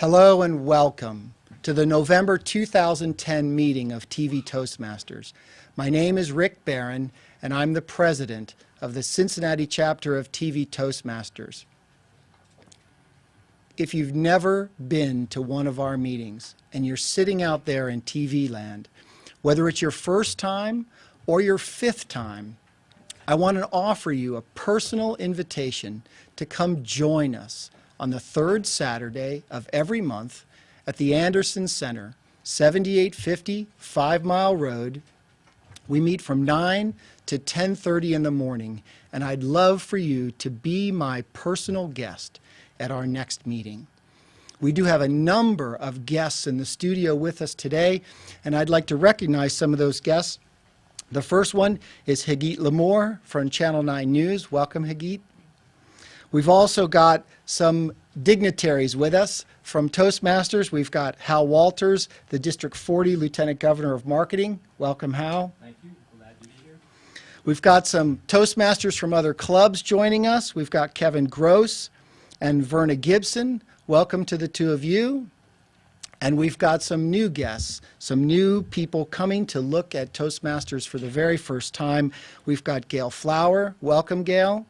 Hello and welcome to the November 2010 meeting of TV Toastmasters. My name is Rick Barron, and I'm the president of the Cincinnati chapter of TV Toastmasters. If you've never been to one of our meetings and you're sitting out there in TV land, whether it's your first time or your fifth time, I want to offer you a personal invitation to come join us on the third Saturday of every month at the Henderson Center, 7850 5 Mile Road. We meet from 9 to 10:30 in the morning, and I'd love for you to be my personal guest at our next meeting. We do have a number of guests in the studio with us today, and I'd like to recognize some of those guests. The first one is Hagit Ligmor from Channel 9 News. Welcome, Hagit. We've also got some dignitaries with us from Toastmasters. We've got Hal Walters, the District 40 Lieutenant Governor of Marketing. Welcome, Hal. Thank you. Glad to be here. We've got some Toastmasters from other clubs joining us. We've got Kevin Gross and Verna Gibson. Welcome to the two of you. And we've got some new guests, some new people coming to look at Toastmasters for the very first time. We've got Gail Flower. Welcome, Gail.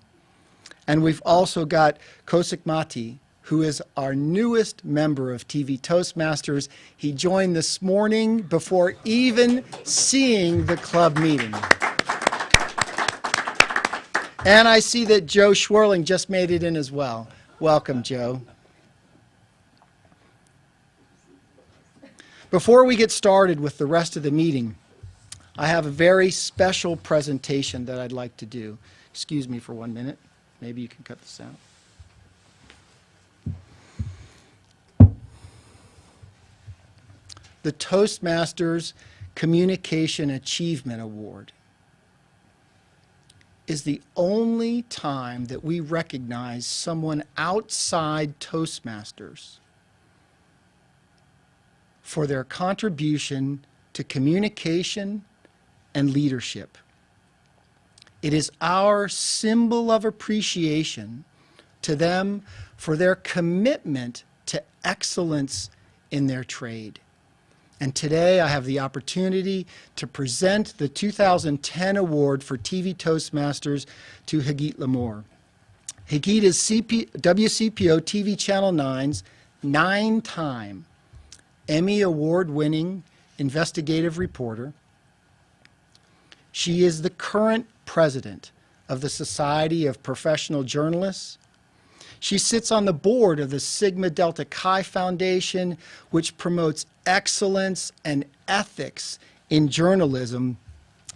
And we've also got Kamath, who is our newest member of TV Toastmasters. He joined this morning before even seeing the club meeting. And I see that Joe Schwerling just made it in as well. Welcome, Joe. Before we get started with the rest of the meeting, I have a very special presentation that I'd like to do. Excuse me for 1 minute. Maybe you can cut this out. The Toastmasters Communication Achievement Award is the only time that we recognize someone outside Toastmasters for their contribution to communication and leadership. It is our symbol of appreciation to them for their commitment to excellence in their trade. And today I have the opportunity to present the 2010 award for TV Toastmasters to Hagit Ligmor. Hagit is WCPO TV Channel 9's 9-time Emmy Award-winning investigative reporter. She is the current president of the Society of Professional Journalists. She sits on the board of the Sigma Delta Chi Foundation, which promotes excellence and ethics in journalism.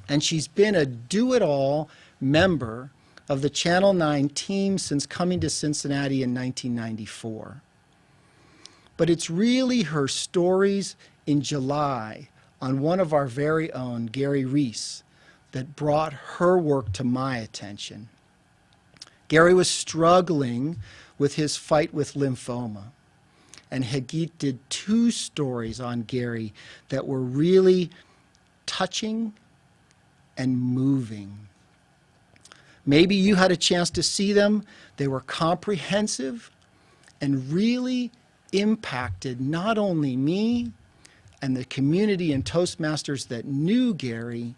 And she's been a do-it-all member of the Channel 9 team since coming to Cincinnati in 1994. But it's really her stories in July on one of our very own, Gary Reese, that brought her work to my attention. Gary was struggling with his fight with lymphoma, and Hagit did 2 stories on Gary that were really touching and moving. Maybe you had a chance to see them. They were comprehensive and really impacted not only me and the community and Toastmasters that knew Gary,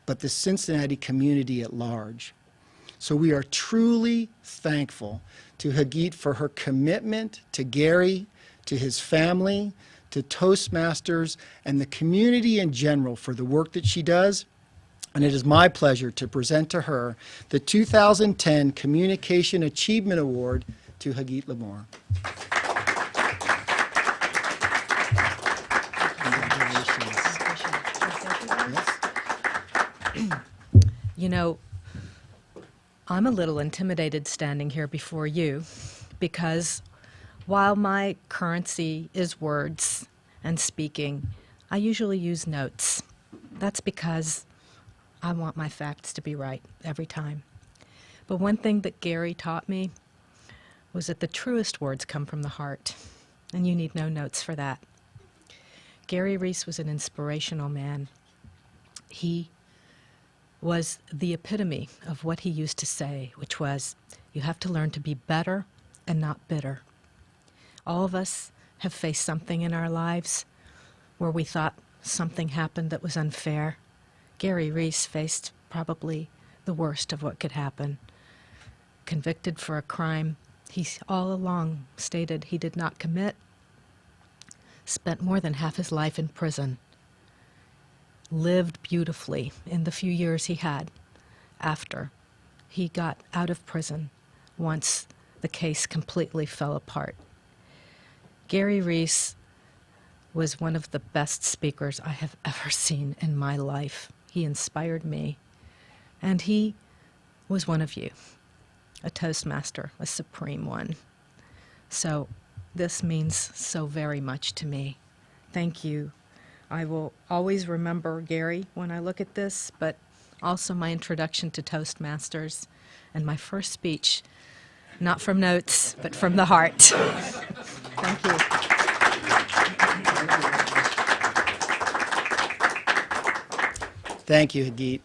but the Cincinnati community at large. So we are truly thankful to Hagit for her commitment to Gary, to his family, to Toastmasters, and the community in general for the work that she does. And it is my pleasure to present to her the 2010 Communication Achievement Award to Hagit Ligmor. You know, I'm a little intimidated standing here before you because while my currency is words and speaking, I usually use notes. That's because I want my facts to be right every time. But one thing that Gary taught me was that the truest words come from the heart, and you need no notes for that. Gary Reese was an inspirational man. He was the epitome of what he used to say, which was, you have to learn to be better and not bitter. All of us have faced something in our lives where we thought something happened that was unfair. Gary Reese faced probably the worst of what could happen. Convicted for a crime he all along stated he did not commit, spent more than half his life in prison, lived beautifully in the few years he had after he got out of prison once the case completely fell apart. Gary Reese was one of the best speakers I have ever seen in my life. He inspired me, and he was one of you, a Toastmaster, a supreme one. So this means so very much to me. Thank you. I will always remember Gary when I look at this, but also my introduction to Toastmasters and my first speech, not from notes, but from the heart. Thank you. Thank you, Hagit.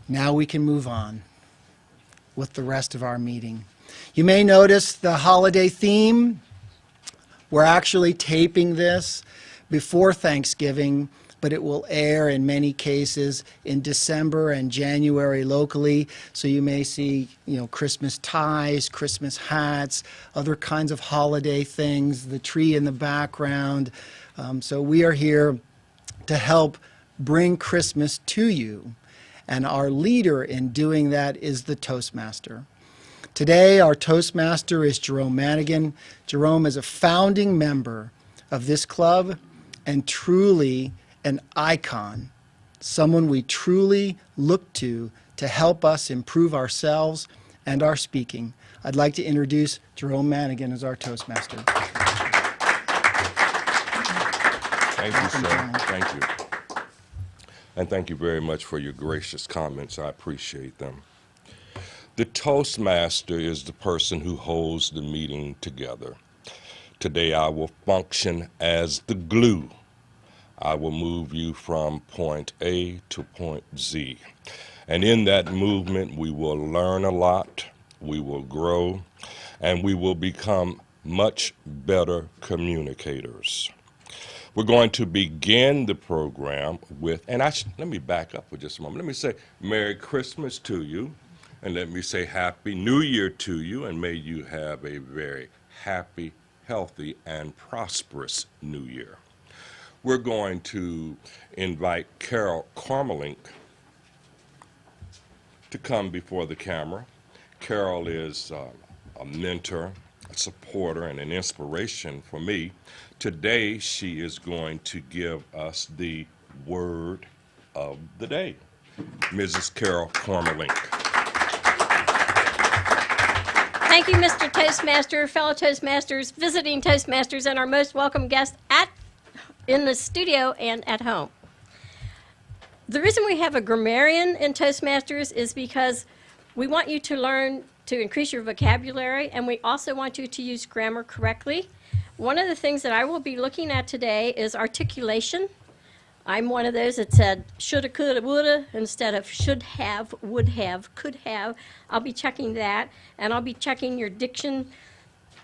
Now we can move on with the rest of our meeting. You may notice the holiday theme. We're actually taping this before Thanksgiving, but it will air in many cases in December and January locally. So you may see, Christmas ties, Christmas hats, other kinds of holiday things, the tree in the background. So we are here to help bring Christmas to you. And our leader in doing that is the Toastmaster. Today, our Toastmaster is Jerome Manigan. Jerome is a founding member of this club and truly an icon, someone we truly look to help us improve ourselves and our speaking. I'd like to introduce Jerome Manigan as our Toastmaster. Thank you, sir. Thank you. And thank you very much for your gracious comments. I appreciate them. The Toastmaster is the person who holds the meeting together. Today I will function as the glue. I will move you from point A to point Z. And in that movement, we will learn a lot, we will grow, and we will become much better communicators. We're going to begin the program with, and let me back up for just a moment. Let me say Merry Christmas to you, and let me say Happy New Year to you, and may you have a very happy, healthy, and prosperous New Year. We're going to invite Carol Cormelink to come before the camera. Carol is a mentor, a supporter, and an inspiration for me. Today, she is going to give us the word of the day. Mrs. Carol Cormelink. Thank you, Mr. Toastmaster, fellow Toastmasters, visiting Toastmasters, and our most welcome guests in the studio and at home. The reason we have a grammarian in Toastmasters is because we want you to learn to increase your vocabulary, and we also want you to use grammar correctly. One of the things that I will be looking at today is articulation. I'm one of those that said shoulda, coulda, woulda instead of should have, would have, could have. I'll be checking that, and I'll be checking your diction.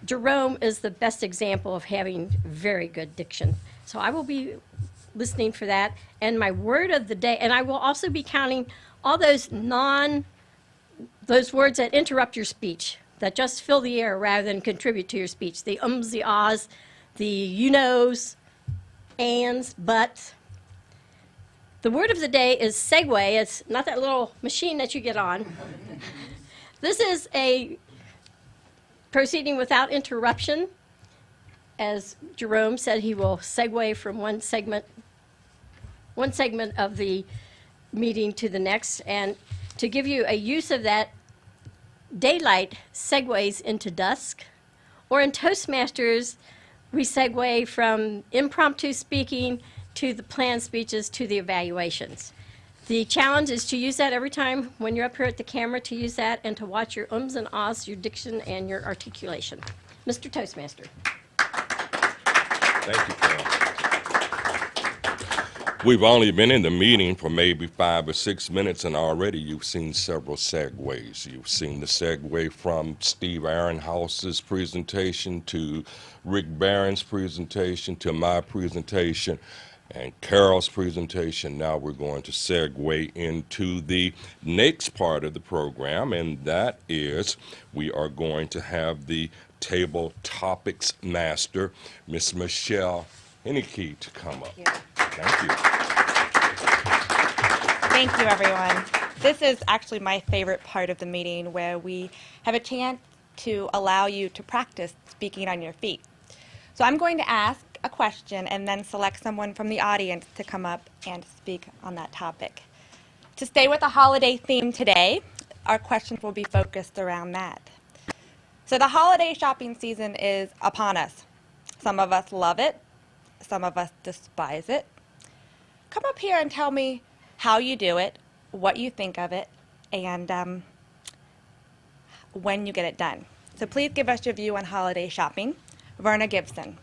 Jerome is the best example of having very good diction. So I will be listening for that. And my word of the day, and I will also be counting all those words that interrupt your speech, that just fill the air rather than contribute to your speech. The ums, the ahs, the you-knows, ands, buts. The word of the day is segue. It's not that little machine that you get on. This is a proceeding without interruption. As Jerome said, he will segue from one segment of the meeting to the next. And to give you a use of that, daylight segues into dusk, or in Toastmasters, we segue from impromptu speaking to the planned speeches to the evaluations. The challenge is to use that every time when you're up here at the camera, to use that and to watch your ums and ahs, your diction, and your articulation. Mr. Toastmaster. Thank you, Carol. We've only been in the meeting for maybe 5 or 6 minutes, and already you've seen several segues. You've seen the segue from Steve Aaronhouse's presentation to Rick Barron's presentation to my presentation and Carol's presentation. Now we're going to segue into the next part of the program, and that is we are going to have the Tabletopics master, Miss Michelle Hennekes, to come up. Thank you. Thank you, everyone. This is actually my favorite part of the meeting, where we have a chance to allow you to practice speaking on your feet. So I'm going to ask a question and then select someone from the audience to come up and speak on that topic. To stay with the holiday theme today, our questions will be focused around that. So the holiday shopping season is upon us. Some of us love it. Some of us despise it. Come up here and tell me how you do it, what you think of it, and when you get it done. So please give us your view on holiday shopping. Verna Gibson.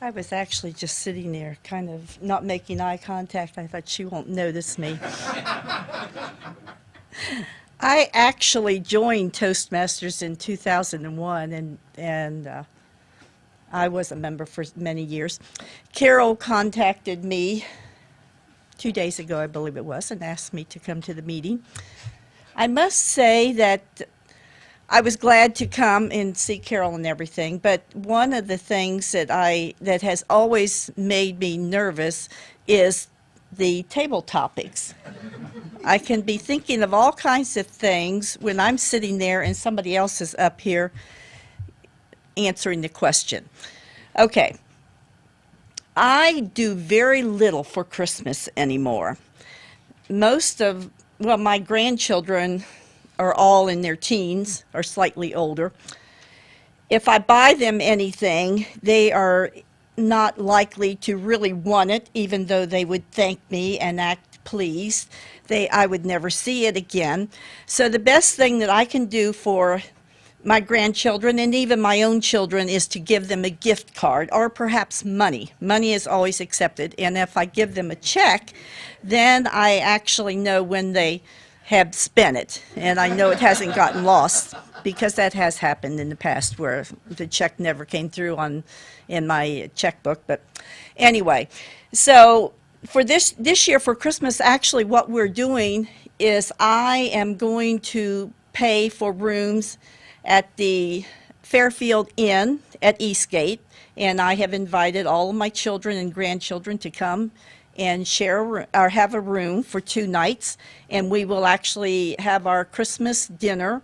I was actually just sitting there, kind of not making eye contact. I thought she won't notice me. I actually joined Toastmasters in 2001, and I was a member for many years. Carol contacted me 2 days ago, I believe it was, and asked me to come to the meeting. I must say that I was glad to come and see Carol and everything, but one of the things that has always made me nervous is the table topics. I can be thinking of all kinds of things when I'm sitting there and somebody else is up here answering the question. Okay. I do very little for Christmas anymore. My grandchildren are all in their teens or slightly older. If I buy them anything, they are not likely to really want it, even though they would thank me and act pleased. I would never see it again. So the best thing that I can do for my grandchildren and even my own children is to give them a gift card or perhaps money. Money is always accepted. And if I give them a check, then I actually know when they have spent it. And I know it hasn't gotten lost, because that has happened in the past where the check never came through in my checkbook. But anyway, so for this year for Christmas, actually what we're doing is I am going to pay for rooms at the Fairfield Inn at Eastgate, and I have invited all of my children and grandchildren to come and share or have a room for 2 nights, and we will actually have our Christmas dinner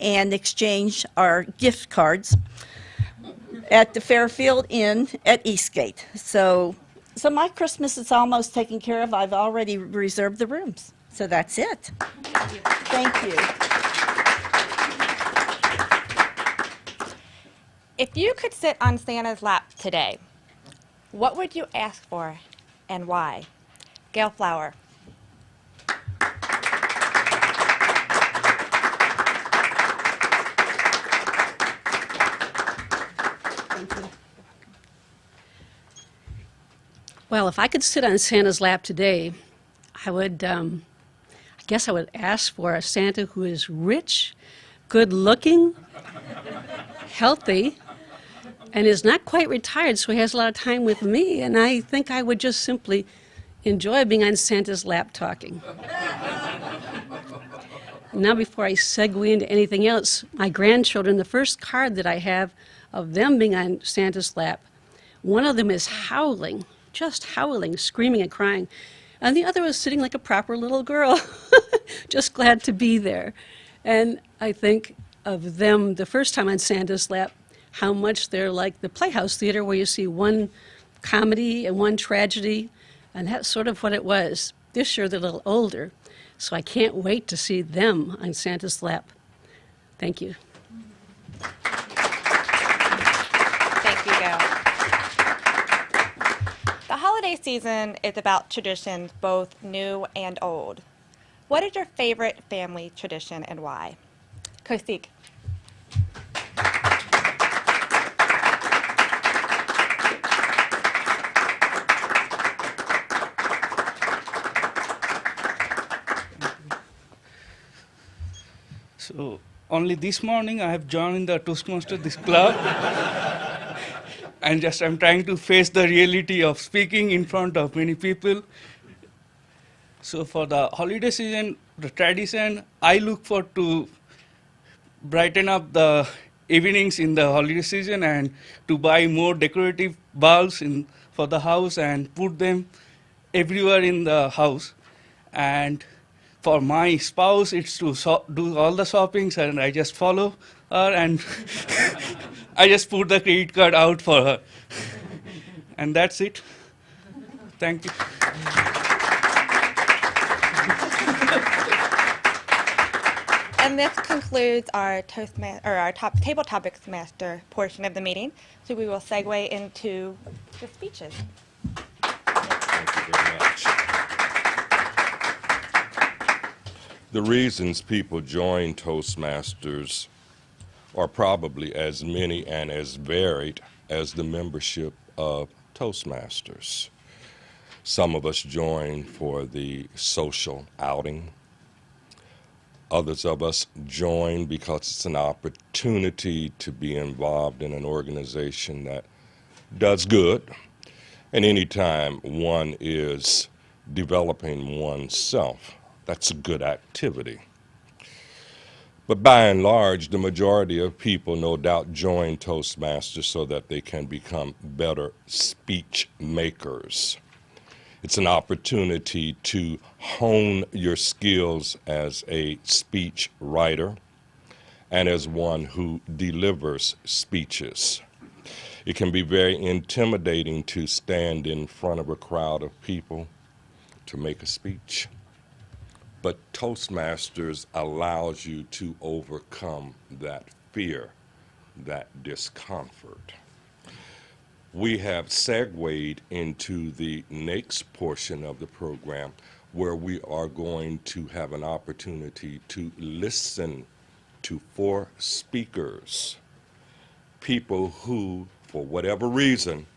and exchange our gift cards at the Fairfield Inn at Eastgate. So my Christmas is almost taken care of. I've already reserved the rooms. So that's it. Thank you. If you could sit on Santa's lap today, what would you ask for and why? Gail Flower. Well, if I could sit on Santa's lap today, I would, I guess I would ask for a Santa who is rich, good-looking, healthy, and is not quite retired, so he has a lot of time with me, and I think I would just simply enjoy being on Santa's lap talking. Now, before I segue into anything else, my grandchildren, the first card that I have of them being on Santa's lap, one of them is howling, just howling, screaming and crying, and the other was sitting like a proper little girl, just glad to be there. And I think of them the first time on Santa's lap, how much they're like the Playhouse Theater, where you see one comedy and one tragedy, and that's sort of what it was. This year they're a little older, so I can't wait to see them on Santa's lap. Thank you. Thank you, Gail. The holiday season is about traditions, both new and old. What is your favorite family tradition and why? Kosik. So only this morning I have joined the Toastmasters, this club. And just I'm trying to face the reality of speaking in front of many people. So for the holiday season, the tradition, I look for to brighten up the evenings in the holiday season and to buy more decorative bulbs for the house and put them everywhere in the house. And for my spouse, it's to do all the shoppings, and I just follow her, and I just put the credit card out for her. And that's it. Thank you. And this concludes our Table Topics Master portion of the meeting. So we will segue into the speeches. Thank you very much. The reasons people join Toastmasters are probably as many and as varied as the membership of Toastmasters. Some of us join for the social outing. Others of us join because it's an opportunity to be involved in an organization that does good. And anytime one is developing oneself, that's a good activity. But by and large, the majority of people no doubt join Toastmasters so that they can become better speech makers. It's an opportunity to hone your skills as a speech writer and as one who delivers speeches. It can be very intimidating to stand in front of a crowd of people to make a speech. But Toastmasters allows you to overcome that fear, that discomfort. We have segued into the next portion of the program where we are going to have an opportunity to listen to 4 speakers, people who, for whatever reason,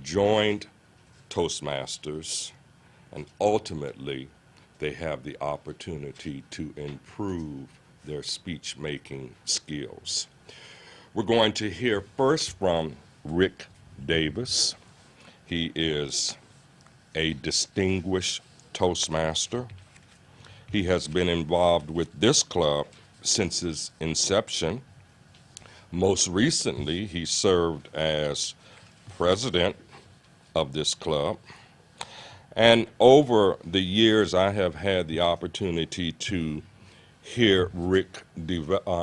joined Toastmasters, and ultimately they have the opportunity to improve their speech-making skills. We're going to hear first from Rick Davis. He is a distinguished Toastmaster. He has been involved with this club since its inception. Most recently, he served as president of this club. And over the years, I have had the opportunity to hear Rick deliver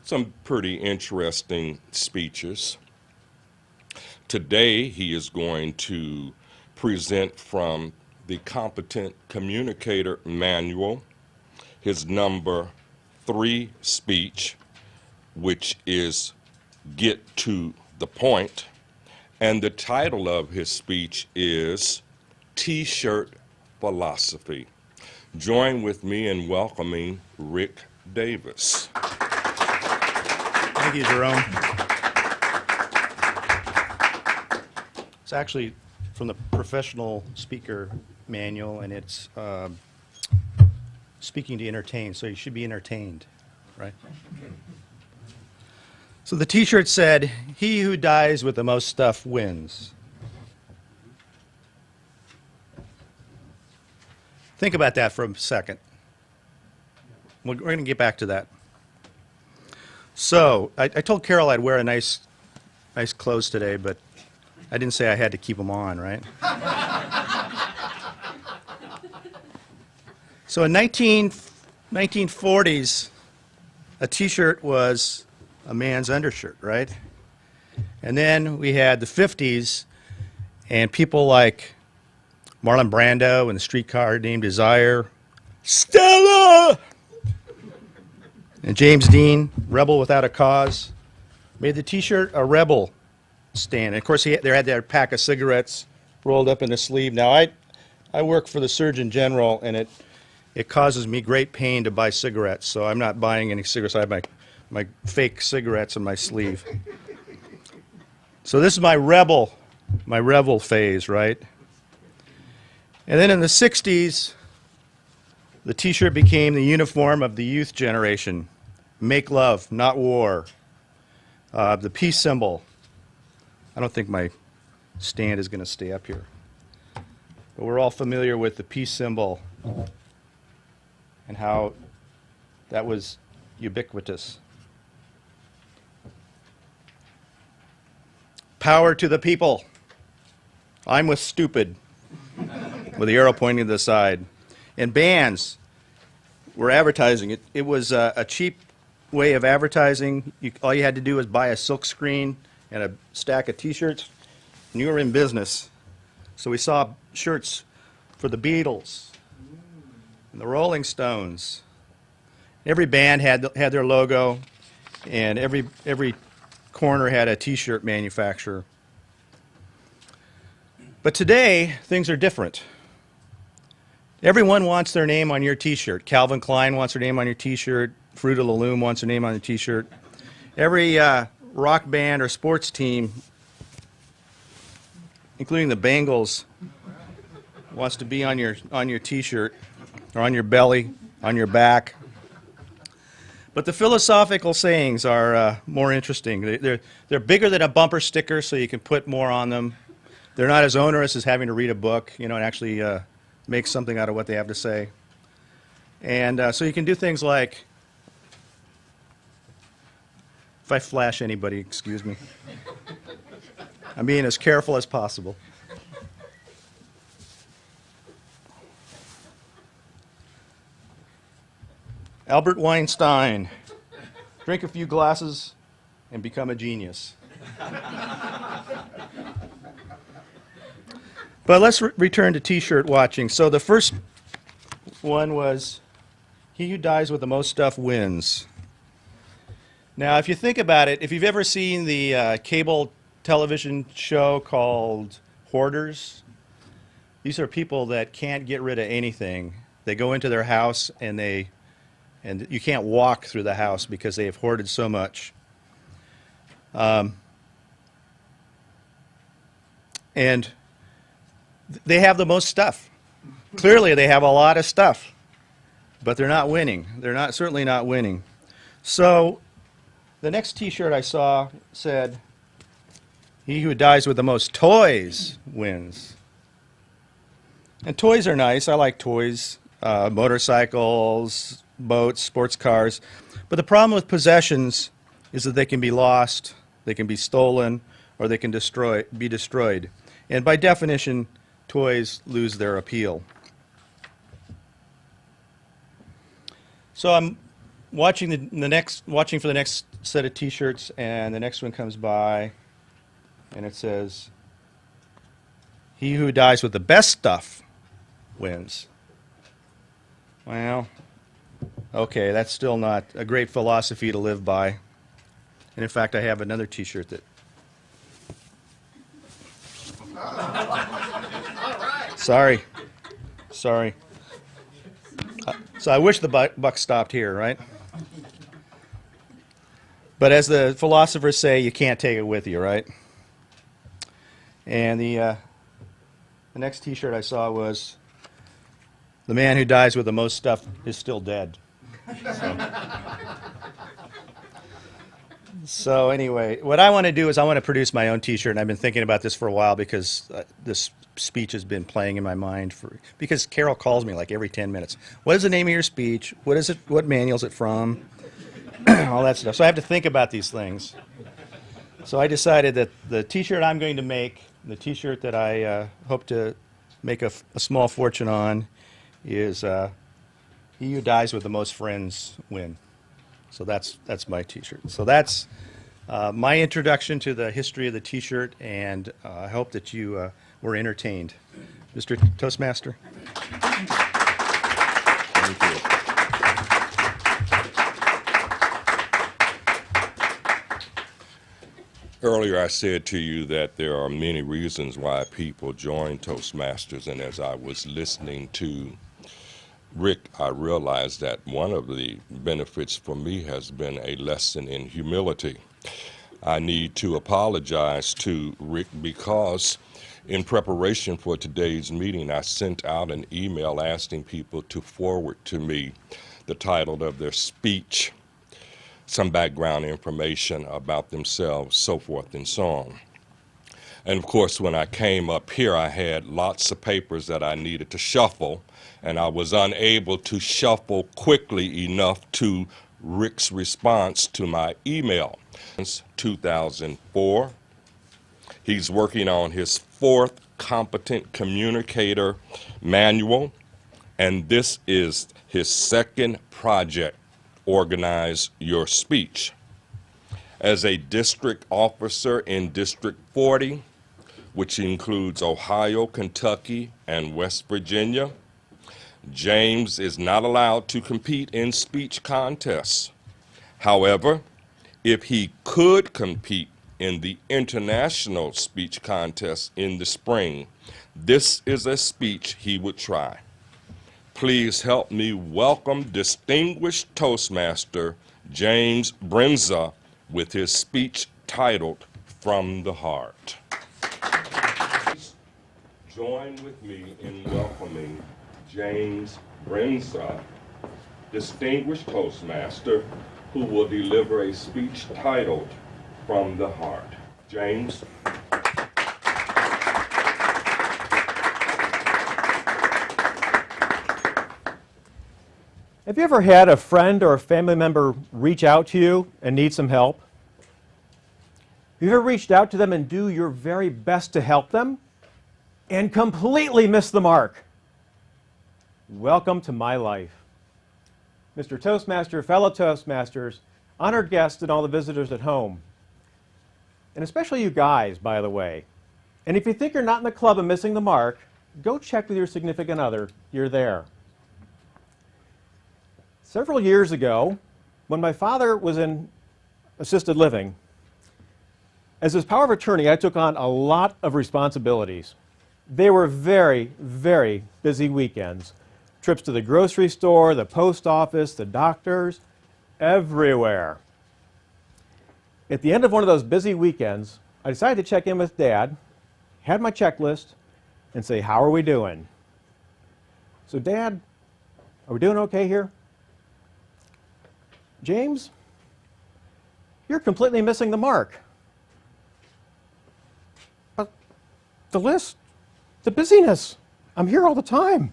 some pretty interesting speeches. Today, he is going to present from the Competent Communicator Manual, his number 3 speech, which is Get to the Point. And the title of his speech is T-Shirt Philosophy. Join with me in welcoming Rick Davis. Thank you, Jerome. It's actually from the Professional Speaker Manual, and it's speaking to entertain, so you should be entertained, right? So the T-shirt said, "He who dies with the most stuff wins." Think about that for a second. We're going to get back to that. So I told Carol I'd wear a nice clothes today, but I didn't say I had to keep them on, right? So in 1940s, a T-shirt was a man's undershirt, right? And then we had the 50s, and people like Marlon Brando and the Streetcar Named Desire, Stella, and James Dean, Rebel Without a Cause, made the T-shirt a rebel stand. And of course, they had their pack of cigarettes rolled up in the sleeve. Now, I work for the Surgeon General, and it causes me great pain to buy cigarettes, so I'm not buying any cigarettes. I have my fake cigarettes in my sleeve. So this is my rebel phase, right? And then in the 60s, the T-shirt became the uniform of the youth generation. Make love, not war. The peace symbol. I don't think my stand is going to stay up here. But we're all familiar with the peace symbol and how that was ubiquitous. Power to the people. I'm with stupid, with the arrow pointing to the side. And bands were advertising. It was a cheap way of advertising. All you had to do was buy a silk screen and a stack of T-shirts, and you were in business. So we saw shirts for the Beatles and the Rolling Stones. Every band had their logo, and every corner had a T-shirt manufacturer. But today, things are different. Everyone wants their name on your T-shirt. Calvin Klein wants their name on your T-shirt. Fruit of the Loom wants their name on the T-shirt. Every rock band or sports team, including the Bengals, wants to be on your T-shirt, or on your belly, on your back. But the philosophical sayings are more interesting. They're bigger than a bumper sticker, so you can put more on them. They're not as onerous as having to read a book, and actually make something out of what they have to say. And so you can do things like, if I flash anybody, excuse me. I'm being as careful as possible. Albert Weinstein, drink a few glasses and become a genius. But let's return to T-shirt watching. So the first one was, he who dies with the most stuff wins. Now, if you think about it, if you've ever seen the cable television show called Hoarders, these are people that can't get rid of anything. They go into their house and you can't walk through the house because they have hoarded so much. And they have the most stuff. Clearly, they have a lot of stuff, but they're not winning. They're certainly not winning. So the next T-shirt I saw said, he who dies with the most toys wins. And toys are nice. I like toys, motorcycles, boats, sports cars. But the problem with possessions is that they can be lost, they can be stolen, or they can be destroyed. And by definition, toys lose their appeal. So I'm watching watching for the next set of T-shirts, and the next one comes by, and it says, "He who dies with the best stuff wins." Well, okay, that's still not a great philosophy to live by. And in fact, I have another T-shirt that. Sorry. So I wish the buck stopped here, right? But as the philosophers say, you can't take it with you, right? And the next T-shirt I saw was, "The man who dies with the most stuff is still dead." So anyway, what I want to do is I want to produce my own T-shirt, and I've been thinking about this for a while because this speech has been playing in my mind because Carol calls me like every 10 minutes. What is the name of your speech? What is it? What manual is it from? All that stuff. So I have to think about these things. So I decided that the T-shirt I'm going to make, the T-shirt that I hope to make a small fortune on, is "He who dies with the most friends win." So that's my T-shirt. So that's my introduction to the history of the T-shirt, and I hope that you were entertained. Mr. Toastmaster. Thank you. Earlier I said to you that there are many reasons why people join Toastmasters, and as I was listening to Rick, I realized that one of the benefits for me has been a lesson in humility. I need to apologize to Rick because in preparation for today's meeting, I sent out an email asking people to forward to me the title of their speech, some background information about themselves, so forth and so on. And of course, when I came up here, I had lots of papers that I needed to shuffle, and I was unable to shuffle quickly enough to Rick's response to my email. Since 2004, he's working on his 4th Competent Communicator Manual, and this is his 2nd project, Organize Your Speech. As a district officer in District 40, which includes Ohio, Kentucky, and West Virginia, James is not allowed to compete in speech contests. However, if he could compete in the international speech contest in the spring, this is a speech he would try. Please help me welcome distinguished Toastmaster James Brenza with his speech titled From the Heart. Join with me in welcoming James Brenza, distinguished Toastmaster, who will deliver a speech titled From the Heart. James. Have you ever had a friend or a family member reach out to you and need some help? Have you ever reached out to them and do your very best to help them and completely miss the mark? Welcome to my life. Mr. Toastmaster, fellow Toastmasters, honored guests, and all the visitors at home. And especially you guys, by the way. And if you think you're not in the club of missing the mark, go check with your significant other. You're there. Several years ago, when my father was in assisted living, as his power of attorney, I took on a lot of responsibilities. They were very, very busy weekends. Trips to the grocery store, the post office, the doctors, everywhere. At the end of one of those busy weekends, I decided to check in with Dad, had my checklist, and say, how are we doing? So Dad, are we doing okay here? James, you're completely missing the mark. But the list, the busyness, I'm here all the time.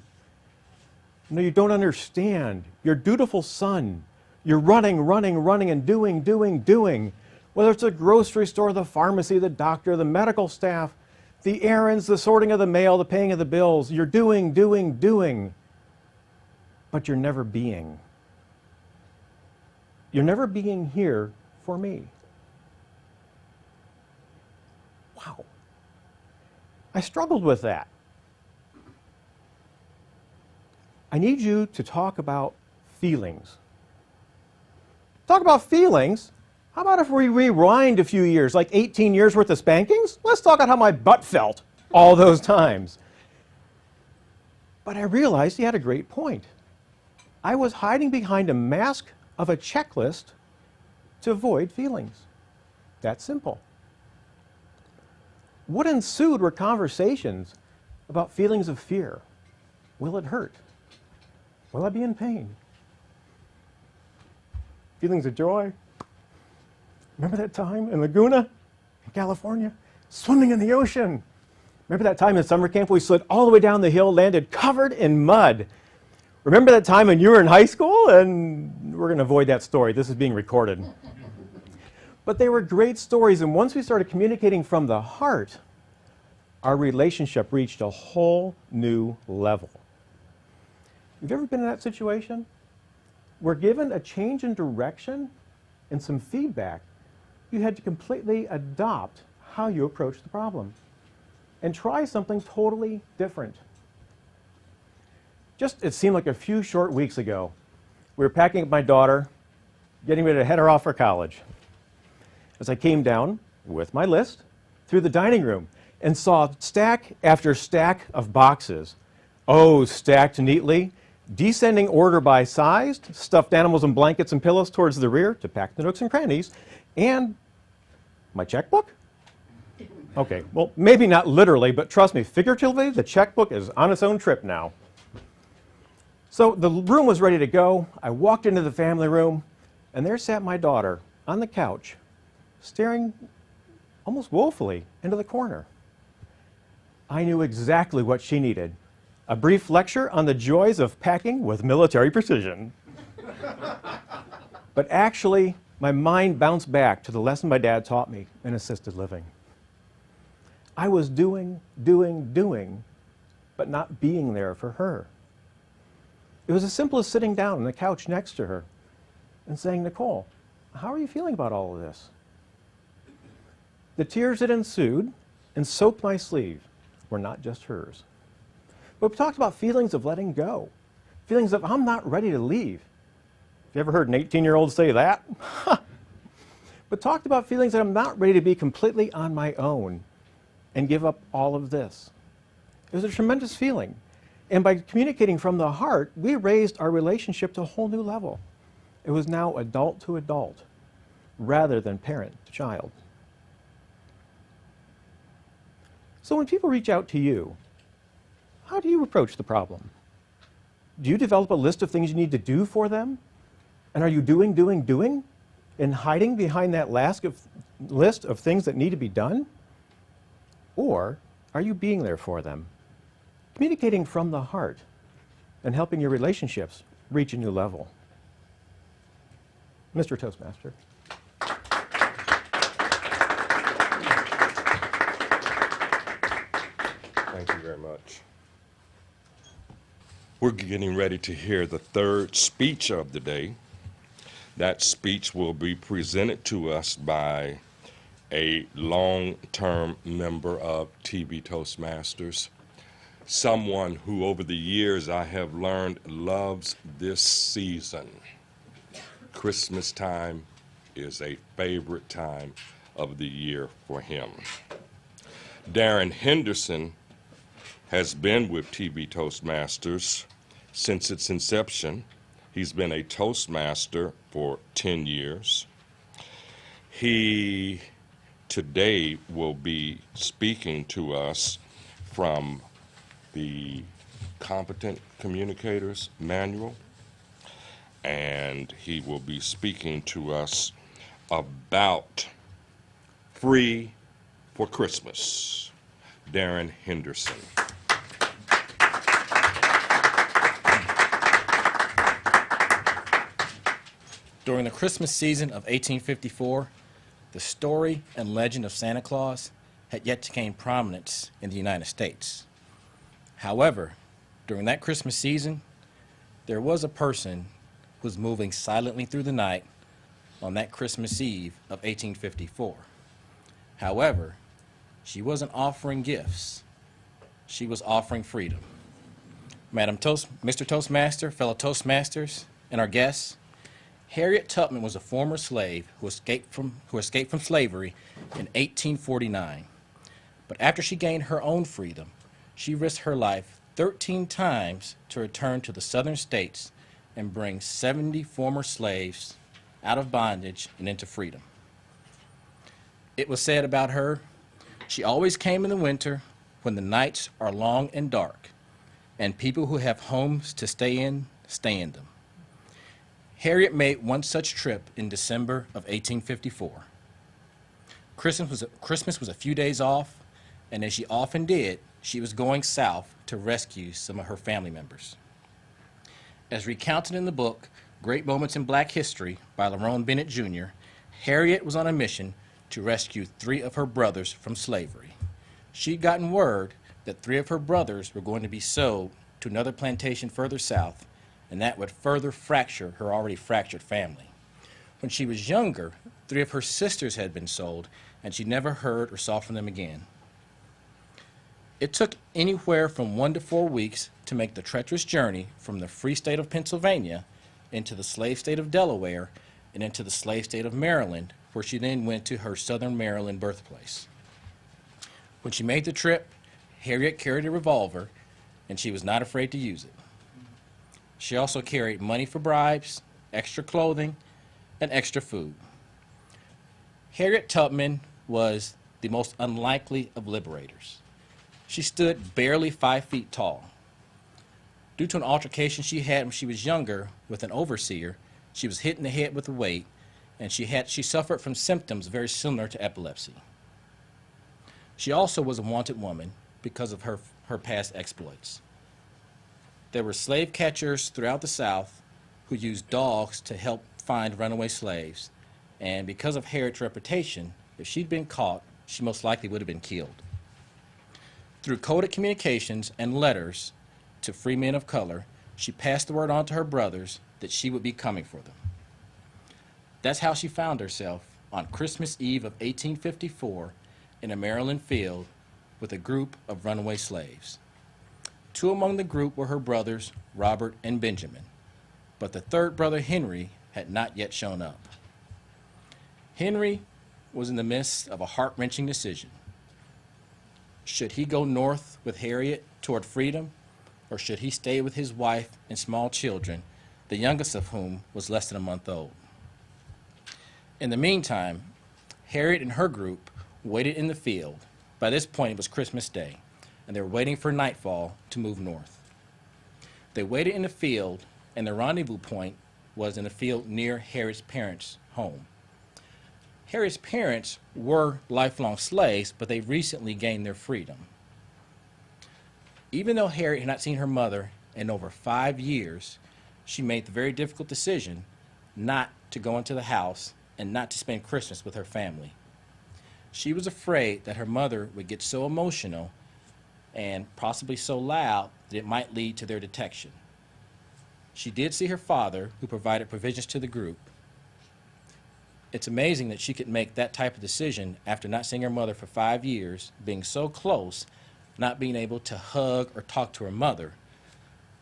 No, you don't understand. You're a dutiful son. You're running, and doing. Whether it's the grocery store, the pharmacy, the doctor, the medical staff, the errands, the sorting of the mail, the paying of the bills. You're doing. But you're never being. You're never being here for me. Wow. I struggled with that. I need you to talk about feelings. Talk about feelings? How about if we rewind a few years, like 18 years worth of spankings? Let's talk about how my butt felt all those times. But I realized he had a great point. I was hiding behind a mask of a checklist to avoid feelings. That simple. What ensued were conversations about feelings of fear. Will it hurt? Will I be in pain? Feelings of joy. Remember that time in Laguna, in California, swimming in the ocean? Remember that time in summer camp we slid all the way down the hill, landed covered in mud? Remember that time when you were in high school? And we're going to avoid that story. This is being recorded. But they were great stories, and once we started communicating from the heart, our relationship reached a whole new level. Have you ever been in that situation? We're given a change in direction and some feedback. You had to completely adopt how you approach the problem and try something totally different. Just, it seemed like a few short weeks ago, we were packing up my daughter, getting ready to head her off for college. As I came down with my list through the dining room and saw stack after stack of boxes. Oh, stacked neatly, descending order by size, stuffed animals and blankets and pillows towards the rear to pack the nooks and crannies, and my checkbook? Okay, well, maybe not literally, but trust me, figuratively, the checkbook is on its own trip now. So the room was ready to go. I walked into the family room, and there sat my daughter on the couch, staring almost woefully into the corner. I knew exactly what she needed. A brief lecture on the joys of packing with military precision. But actually, my mind bounced back to the lesson my dad taught me in assisted living. I was doing, but not being there for her. It was as simple as sitting down on the couch next to her and saying, Nicole, how are you feeling about all of this? The tears that ensued and soaked my sleeve were not just hers. But we talked about feelings of letting go, feelings of I'm not ready to leave. Have you ever heard an 18-year-old say that? But talked about feelings that I'm not ready to be completely on my own and give up all of this. It was a tremendous feeling. And by communicating from the heart, we raised our relationship to a whole new level. It was now adult to adult rather than parent to child. So when people reach out to you, how do you approach the problem? Do you develop a list of things you need to do for them? And are you doing, and hiding behind that list of things that need to be done? Or are you being there for them, communicating from the heart and helping your relationships reach a new level? Mr. Toastmaster. Thank you very much. We're getting ready to hear the third speech of the day. That speech will be presented to us by a long-term member of TV Toastmasters, someone who over the years I have learned loves this season. Christmas time is a favorite time of the year for him. Darren Henderson has been with TV Toastmasters since its inception. He's been a Toastmaster for 10 years. He today will be speaking to us from the Competent Communicators Manual, and he will be speaking to us about Free for Christmas. Darren Henderson. During the Christmas season of 1854, the story and legend of Santa Claus had yet to gain prominence in the United States. However, during that Christmas season, there was a person who was moving silently through the night on that Christmas Eve of 1854. However, she wasn't offering gifts. She was offering freedom. Mr. Toastmaster, fellow Toastmasters, and our guests, Harriet Tubman was a former slave who escaped from slavery in 1849. But after she gained her own freedom, she risked her life 13 times to return to the southern states and bring 70 former slaves out of bondage and into freedom. It was said about her, she always came in the winter when the nights are long and dark, and people who have homes to stay in them. Harriet made one such trip in December of 1854. Christmas was a few days off, and as she often did, she was going south to rescue some of her family members. As recounted in the book, Great Moments in Black History by Lerone Bennett Jr., Harriet was on a mission to rescue 3 of her brothers from slavery. She'd gotten word that 3 of her brothers were going to be sold to another plantation further south, and that would further fracture her already fractured family. When she was younger, 3 of her sisters had been sold, and she never heard or saw from them again. It took anywhere from 1 to 4 weeks to make the treacherous journey from the free state of Pennsylvania into the slave state of Delaware and into the slave state of Maryland, where she then went to her Southern Maryland birthplace. When she made the trip, Harriet carried a revolver, and she was not afraid to use it. She also carried money for bribes, extra clothing, and extra food. Harriet Tubman was the most unlikely of liberators. She stood barely 5 feet tall. Due to an altercation she had when she was younger with an overseer, she was hit in the head with a weight, and she suffered from symptoms very similar to epilepsy. She also was a wanted woman because of her past exploits. There were slave catchers throughout the South who used dogs to help find runaway slaves, and because of Harriet's reputation, if she'd been caught, she most likely would have been killed. Through coded communications and letters to free men of color, she passed the word on to her brothers that she would be coming for them. That's how she found herself on Christmas Eve of 1854 in a Maryland field with a group of runaway slaves. 2 among the group were her brothers, Robert and Benjamin, but the third brother, Henry, had not yet shown up. Henry was in the midst of a heart-wrenching decision. Should he go north with Harriet toward freedom, or should he stay with his wife and small children, the youngest of whom was less than a month old? In the meantime, Harriet and her group waited in the field. By this point, it was Christmas Day, and they were waiting for nightfall to move north. They waited in the field, and the rendezvous point was in a field near Harriet's parents' home. Harriet's parents were lifelong slaves, but they recently gained their freedom. Even though Harriet had not seen her mother in over 5 years, she made the very difficult decision not to go into the house and not to spend Christmas with her family. She was afraid that her mother would get so emotional and possibly so loud that it might lead to their detection. She did see her father, who provided provisions to the group. It's amazing that she could make that type of decision after not seeing her mother for 5 years, being so close, not being able to hug or talk to her mother.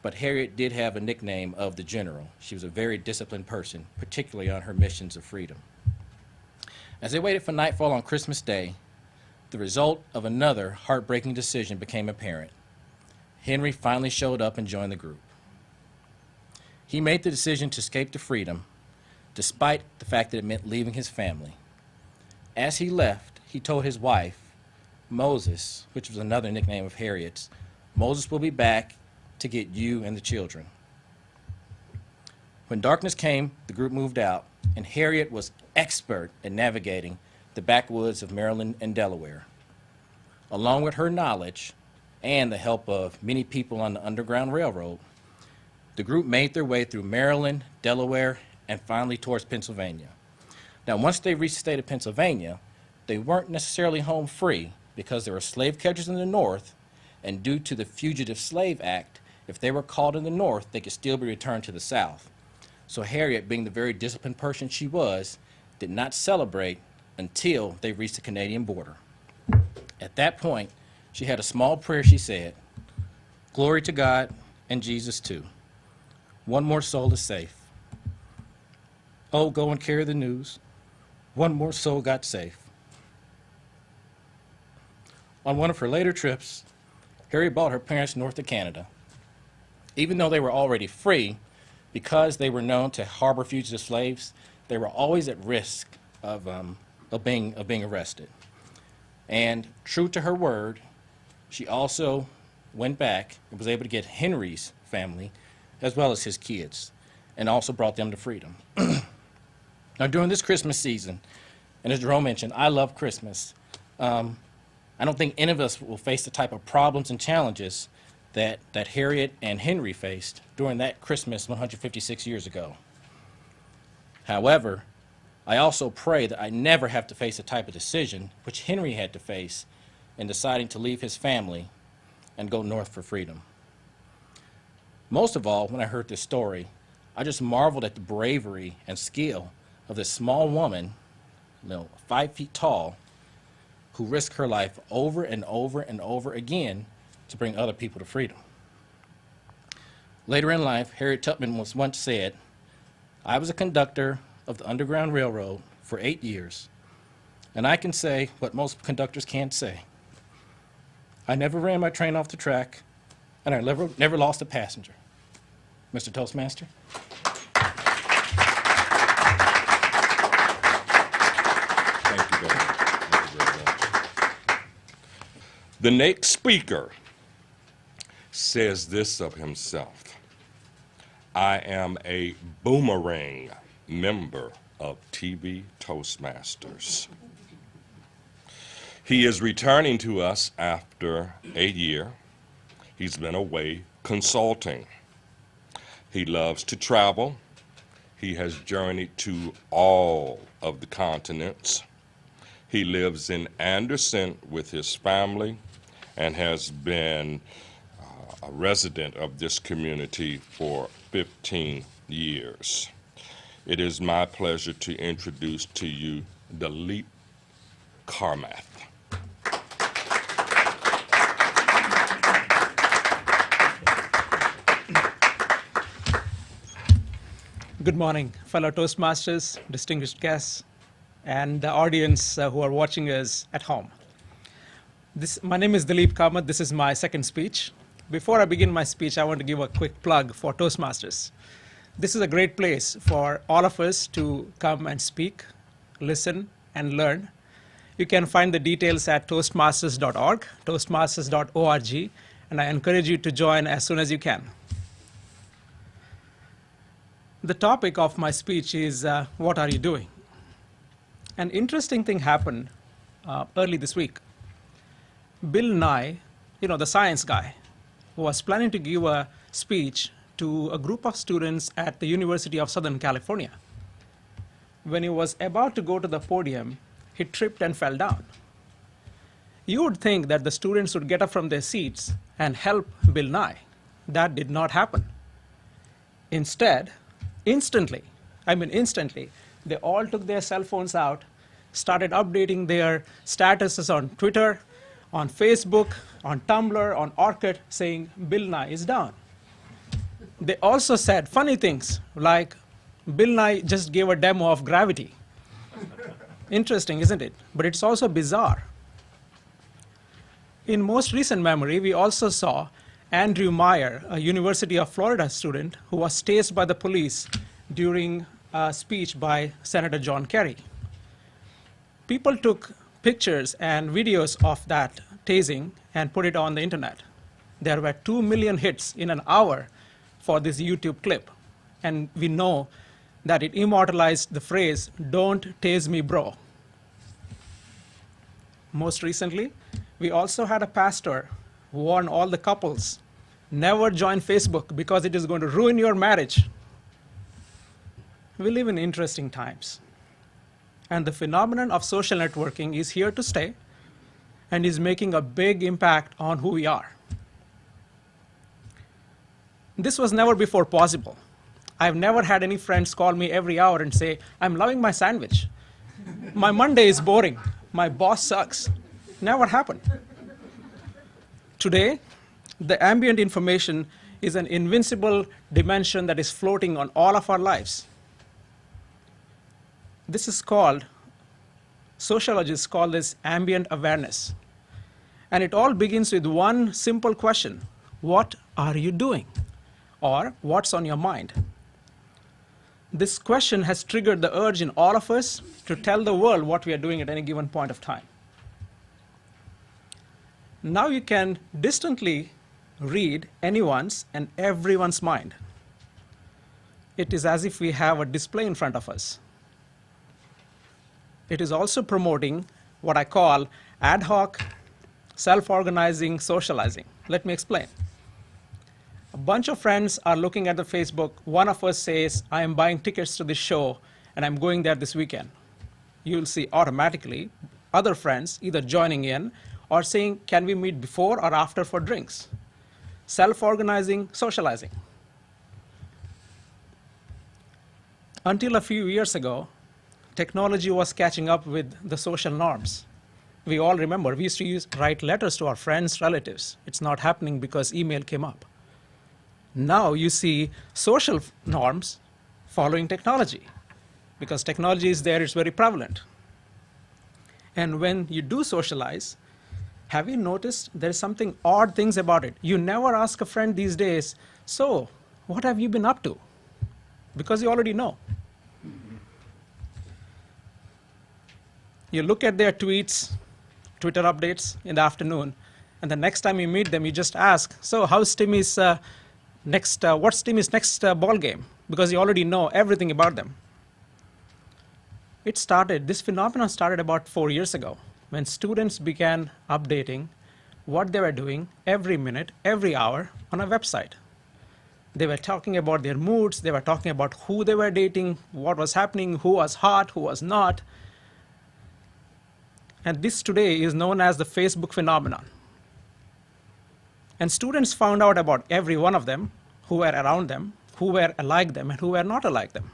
But Harriet did have a nickname of the General. She was a very disciplined person, particularly on her missions of freedom. As they waited for nightfall on Christmas Day, the result of another heartbreaking decision became apparent. Henry finally showed up and joined the group. He made the decision to escape to freedom, despite the fact that it meant leaving his family. As he left, he told his wife, Moses, which was another nickname of Harriet's, Moses will be back to get you and the children. When darkness came, the group moved out, and Harriet was expert in navigating the backwoods of Maryland and Delaware. Along with her knowledge and the help of many people on the Underground Railroad, the group made their way through Maryland, Delaware, and finally towards Pennsylvania. Now, once they reached the state of Pennsylvania, they weren't necessarily home free because there were slave catchers in the north, and due to the Fugitive Slave Act, if they were caught in the north, they could still be returned to the south. So Harriet, being the very disciplined person she was, did not celebrate until they reached the Canadian border. At that point, she had a small prayer. She said, "Glory to God and Jesus too. One more soul is safe. Oh, go and carry the news. One more soul got safe." On one of her later trips, Harriet brought her parents north to Canada. Even though they were already free, because they were known to harbor fugitive slaves, they were always at risk of being arrested. And true to her word, she also went back and was able to get Henry's family as well as his kids, and also brought them to freedom. Now, during this Christmas season, and as Jerome mentioned, I love Christmas. I don't think any of us will face the type of problems and challenges that Harriet and Henry faced during that Christmas 156 years ago. However, I also pray that I never have to face the type of decision which Henry had to face in deciding to leave his family and go north for freedom. Most of all, when I heard this story, I just marveled at the bravery and skill of this small woman, 5 feet tall, who risked her life over and over and over again to bring other people to freedom. Later in life, Harriet Tubman once said, "I was a conductor of the Underground Railroad for 8 years, and I can say what most conductors can't say. I never ran my train off the track, and I never lost a passenger. Mr. Toastmaster? Thank you very much. Thank you very much. The next speaker says this of himself: I am a boomerang member of TV Toastmasters. He is returning to us after a year. He's been away consulting. He loves to travel. He has journeyed to all of the continents. He lives in Henderson with his family and has been a resident of this community for 15 years. It is my pleasure to introduce to you Dilip Kamath. Good morning, fellow Toastmasters, distinguished guests, and the audience who are watching us at home. My name is Dilip Kamath. This is my second speech. Before I begin my speech, I want to give a quick plug for Toastmasters. This is a great place for all of us to come and speak, listen, and learn. You can find the details at toastmasters.org, toastmasters.org, and I encourage you to join as soon as you can. The topic of my speech is, what are you doing? An interesting thing happened early this week. Bill Nye, the science guy, was planning to give a speech to a group of students at the University of Southern California. When he was about to go to the podium, he tripped and fell down. You would think that the students would get up from their seats and help Bill Nye. That did not happen. Instead, instantly, they all took their cell phones out, started updating their statuses on Twitter, on Facebook, on Tumblr, on Orkut, saying Bill Nye is down. They also said funny things like, Bill Nye just gave a demo of gravity. Interesting, isn't it? But it's also bizarre. In most recent memory, we also saw Andrew Meyer, a University of Florida student who was tased by the police during a speech by Senator John Kerry. People took pictures and videos of that tasing and put it on the internet. There were 2 million hits in an hour for this YouTube clip, and we know that it immortalized the phrase, "Don't tase me, bro." Most recently, we also had a pastor warn all the couples, never join Facebook because it is going to ruin your marriage. We live in interesting times, and the phenomenon of social networking is here to stay and is making a big impact on who we are. This was never before possible. I've never had any friends call me every hour and say, "I'm loving my sandwich. My Monday is boring. My boss sucks." Never happened. Today, the ambient information is an invincible dimension that is floating on all of our lives. This is called, sociologists call this ambient awareness. And it all begins with one simple question: what are you doing? Or what's on your mind? This question has triggered the urge in all of us to tell the world what we are doing at any given point of time. Now you can distantly read anyone's and everyone's mind. It is as if we have a display in front of us. It is also promoting what I call ad hoc, self-organizing socializing. Let me explain. A bunch of friends are looking at the Facebook. One of us says, "I am buying tickets to this show, and I'm going there this weekend." You'll see automatically other friends either joining in or saying, "Can we meet before or after for drinks?" Self-organizing, socializing. Until a few years ago, technology was catching up with the social norms. We all remember, we used to write letters to our friends, relatives. It's not happening because email came up. Now you see social norms following technology. because technology is there, it's very prevalent. And when you do socialize, have you noticed there's something odd things about it? You never ask a friend these days, so what have you been up to? Because you already know. You look at their tweets, Twitter updates in the afternoon, and the next time you meet them, you just ask, so how's Timmy's what's Timmy's next ball game? Because you already know everything about them. This phenomenon started about 4 years ago, when students began updating what they were doing every minute, every hour on a website. They were talking about their moods, they were talking about who they were dating, what was happening, who was hot, who was not. And this today is known as the Facebook phenomenon. And students found out about every one of them, who were around them, who were alike them, and who were not alike them.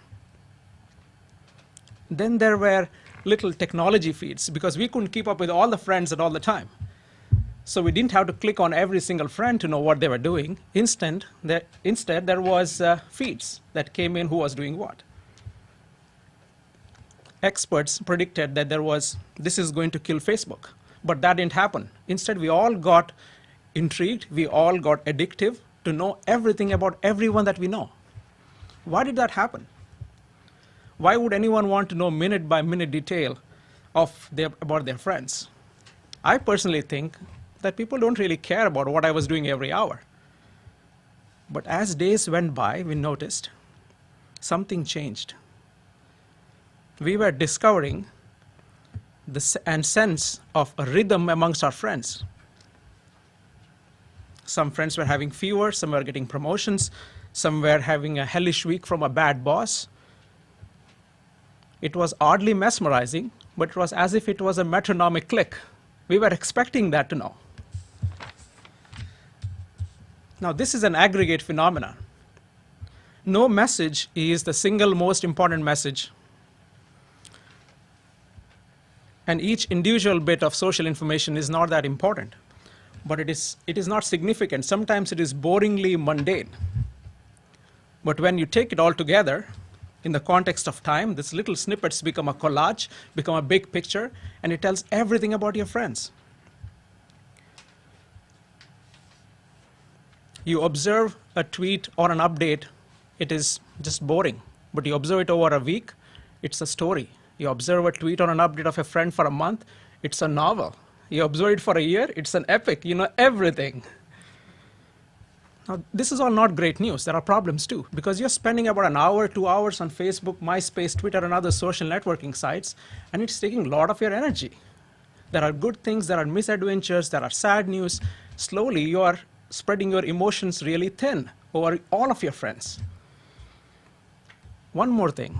Then there were little technology feeds, because we couldn't keep up with all the friends at all the time. So we didn't have to click on every single friend to know what they were doing. Instead, there was feeds that came in who was doing what. Experts predicted that this is going to kill Facebook, but that didn't happen. Instead, we all got intrigued, we all got addictive to know everything about everyone that we know. Why did that happen? Why would anyone want to know minute by minute detail about their friends? I personally think that people don't really care about what I was doing every hour. But as days went by, we noticed something changed. We were discovering and sense of a rhythm amongst our friends. Some friends were having fever, some were getting promotions, some were having a hellish week from a bad boss. It was oddly mesmerizing, but it was as if it was a metronomic click. We were expecting that to know. Now, this is an aggregate phenomenon. No message is the single most important message. And each individual bit of social information is not that important. But it is not significant. Sometimes it is boringly mundane. But when you take it all together, in the context of time, these little snippets become a collage, become a big picture, and it tells everything about your friends. You observe a tweet or an update, it is just boring. But you observe it over a week, it's a story. You observe a tweet or an update of a friend for a month, it's a novel. You observe it for a year, it's an epic. You know everything. Now, this is all not great news. There are problems too, because you're spending about an hour, 2 hours on Facebook, MySpace, Twitter, and other social networking sites, and it's taking a lot of your energy. There are good things, there are misadventures, there are sad news. Slowly, you are spreading your emotions really thin over all of your friends. One more thing,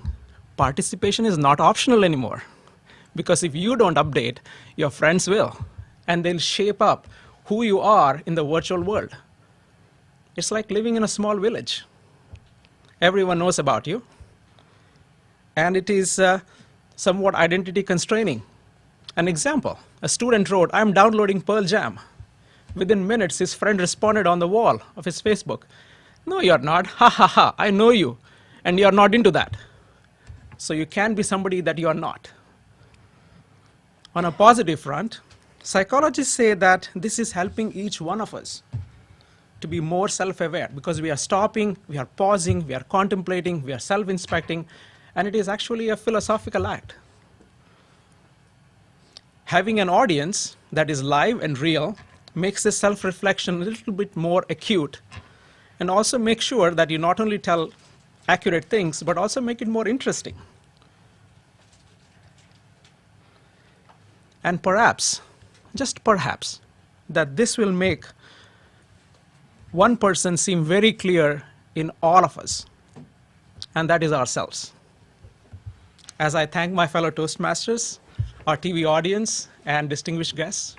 participation is not optional anymore, because if you don't update, your friends will, and they'll shape up who you are in the virtual world. It's like living in a small village. Everyone knows about you, and it is somewhat identity constraining. An example, a student wrote, "I'm downloading Pearl Jam." Within minutes, his friend responded on the wall of his Facebook, "No, you're not. Ha ha ha, I know you, and you're not into that." So you can't be somebody that you are not. On a positive front, psychologists say that this is helping each one of us to be more self-aware, because we are stopping, we are pausing, we are contemplating, we are self-inspecting, and it is actually a philosophical act. Having an audience that is live and real makes this self-reflection a little bit more acute, and also make sure that you not only tell accurate things, but also make it more interesting. And perhaps, just perhaps, that this will make one person seem very clear in all of us, and that is ourselves. As I thank my fellow Toastmasters, our TV audience, and distinguished guests,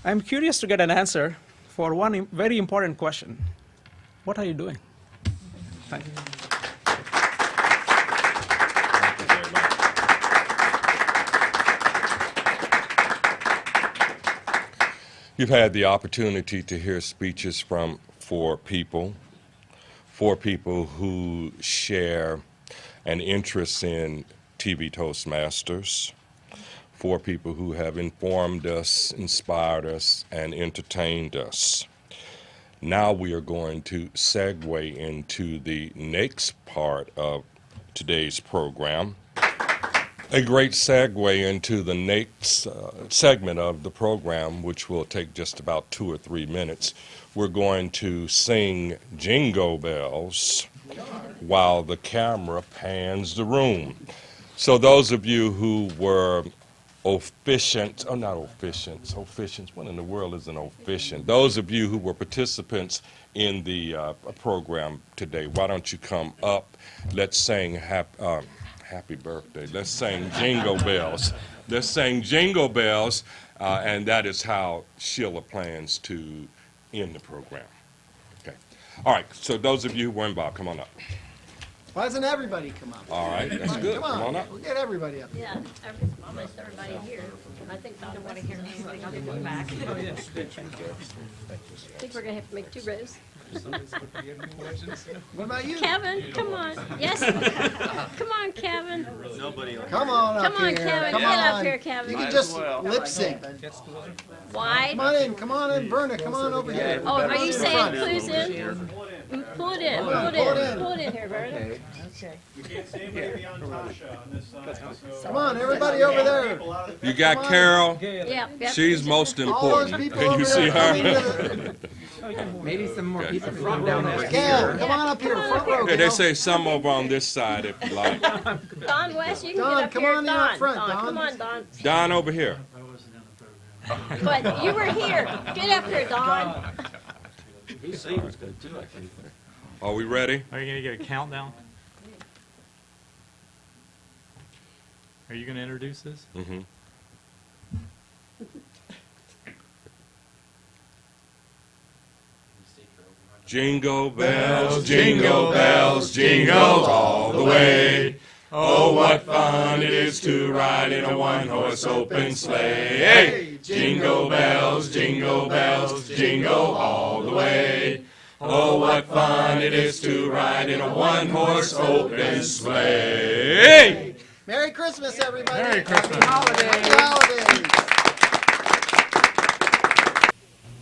I'm curious to get an answer for one very important question. What are you doing? Thank you. You've had the opportunity to hear speeches from four people who share and interest in TV Toastmasters, 4 people who have informed us, inspired us, and entertained us. Now we are going to segue into the next part of today's program. A great segue into the next segment of the program, which will take just about 2 or 3 minutes. We're going to sing Jingle Bells while the camera pans the room. So those of you who were officiants, oh, not officiants, officiants, what in the world is an officiant? Those of you who were participants in the program today, why don't you come up? Let's sing happy birthday. Let's sing Jingle Bells. Let's sing Jingle Bells, and that is how Sheila plans to end the program. Okay. All right, so those of you who were involved, come on up. Why doesn't everybody come up? All right, that's good. Come on up. We'll get everybody up. Yeah, almost everybody here. I think Don want to hear anything. I'll give it back. I think we're going to have to make 2 rows. What about you? Kevin, come on. Yes. Come on, Kevin. Come on up Come on, here. Kevin. Come Get on. up here, Kevin. You can just lip sync. Why? Come on in, Verna, come on over here. Oh, are you saying clues in? Pull it in, pull it in here, Verna. Come on, everybody over there. You got Carol. Yep. She's most All those important. people Can over you see there. her? Maybe some more people from down there. Gail, come on up here, front row. Yeah, they Gail. say some over on this side if you like. Don West, you can Don, get up come here. on in Don, up front, Don, Don. come on, Don. Don over here. But you were here. Get up here, Don. Are we ready? Are you going to get a countdown? Are you going to introduce this? Mm-hmm. Jingle bells, jingle bells, jingle all the way. Oh, what fun it is to ride in a one-horse open sleigh. Hey! Jingle bells, jingle all the way. Oh, what fun it is to ride in a one-horse open sleigh. Hey! Merry Christmas, everybody. Merry Christmas. Happy holidays.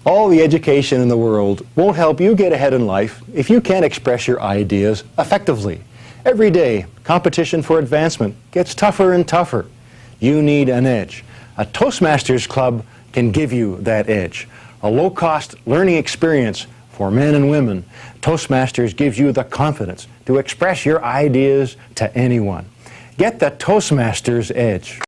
All the education in the world won't help you get ahead in life if you can't express your ideas effectively. Every day, competition for advancement gets tougher and tougher. You need an edge. A Toastmasters club can give you that edge. A low-cost learning experience for men and women. Toastmasters gives you the confidence to express your ideas to anyone. Get the Toastmasters edge.